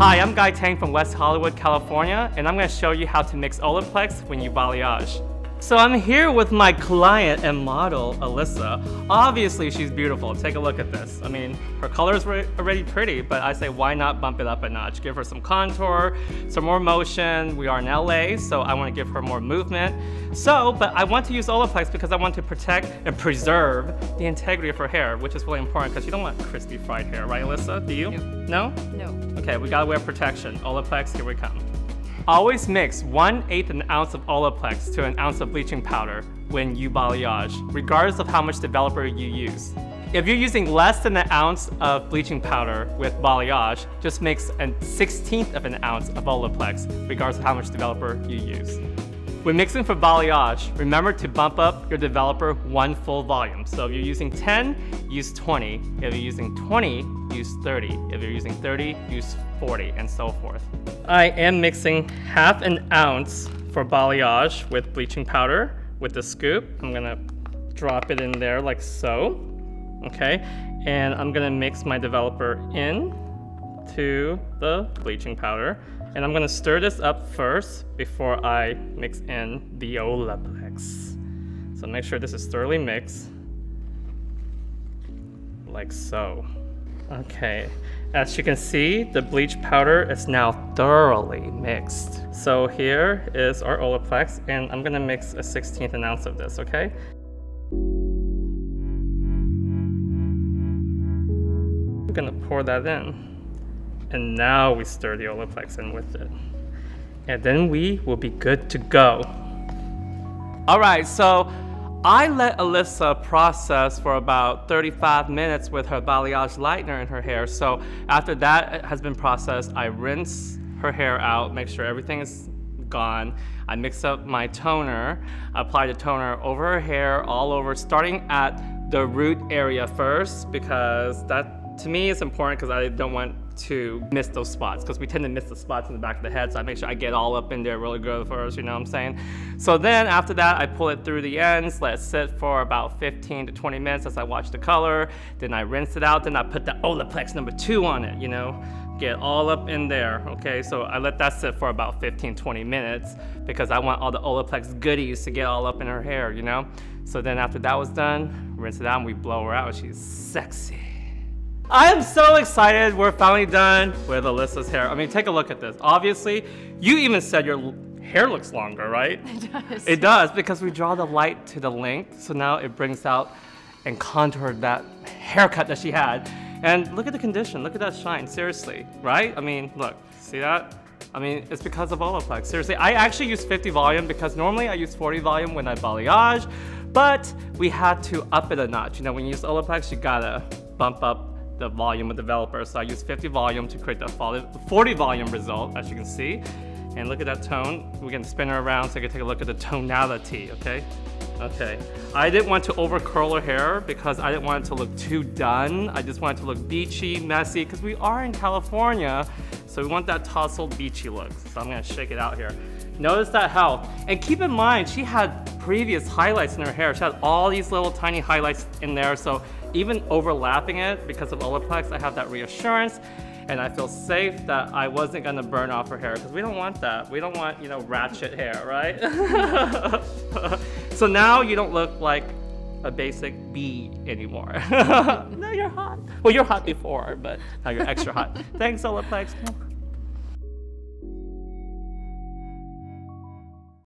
Hi, I'm Tang from West Hollywood, California, and I'm going to show you how to mix Olaplex when you balayage. So I'm here with my client and model, Alyssa. Obviously, she's beautiful. Take a look at this. I mean, her colors were already pretty, but I say why not bump it up a notch? Give her some contour, some more motion. We are in LA, so I want to give her more movement. But I want to use Olaplex because I want to protect and preserve the integrity of her hair, which is really important because you don't want crispy fried hair, right, Alyssa? Do you? No. No? No. Okay, we gotta wear protection. Olaplex, here we come. Always mix 1/8 an ounce of Olaplex to an ounce of bleaching powder when you balayage, regardless of how much developer you use. If you're using less than an ounce of bleaching powder with balayage, just mix a 1/16 of an ounce of Olaplex, regardless of how much developer you use. When mixing for balayage, remember to bump up your developer one full volume. So if you're using 10, use 20. If you're using 20, use 30. If you're using 30, use 40, and so forth. I am mixing 1/2 ounce for balayage with bleaching powder with the scoop. I'm gonna drop it in there like so, okay? And I'm gonna mix my developer in to the bleaching powder. And I'm gonna stir this up first before I mix in the Olaplex. So make sure this is thoroughly mixed, like so. Okay, as you can see, the bleach powder is now thoroughly mixed. So here is our Olaplex, and I'm gonna mix a 1/16 an ounce of this, okay? I'm gonna pour that in. And now we stir the Olaplex in with it. And then we will be good to go. All right, so I let Alyssa process for about 35 minutes with her balayage lightener in her hair. So after that has been processed, I rinse her hair out, make sure everything is gone. I mix up my toner, apply the toner over her hair, all over, starting at the root area first, because that to me is important because I don't want to miss those spots, because we tend to miss the spots in the back of the head, so I make sure I get all up in there really good first, you know what I'm saying? So then after that, I pull it through the ends, let it sit for about 15 to 20 minutes as I watch the color, then I rinse it out, then I put the Olaplex #2 on it, you know? Get all up in there, okay? So I let that sit for about 15-20 minutes because I want all the Olaplex goodies to get all up in her hair, you know? So then after that was done, rinse it out and we blow her out and she's sexy. I am so excited we're finally done with Alyssa's hair. I mean, take a look at this. Obviously, you even said your hair looks longer, right? It does. It does, because we draw the light to the length, so now it brings out and contoured that haircut that she had. And look at the condition, look at that shine, seriously, right? I mean, look, see that? I mean, it's because of Olaplex, seriously. I actually use 50 volume because normally I use 40 volume when I balayage, but we had to up it a notch. You know, when you use Olaplex, you gotta bump up the volume of developer. So I use 50 volume to create the 40 volume result, as you can see. And look at that tone. We're gonna spin her around so you can take a look at the tonality, okay? Okay. I didn't want to over curl her hair because I didn't want it to look too done. I just wanted it to look beachy, messy, because we are in California, so we want that tousled beachy look. So I'm gonna shake it out here. Notice that how, and keep in mind, she had previous highlights in her hair. She had all these little tiny highlights in there, so even overlapping it because of Olaplex, I have that reassurance, and I feel safe that I wasn't gonna burn off her hair, because we don't want that. We don't want, you know, ratchet hair, right? So now you don't look like a basic bee anymore. Now you're hot. Well, you're hot before, but now you're extra hot. Thanks, Olaplex.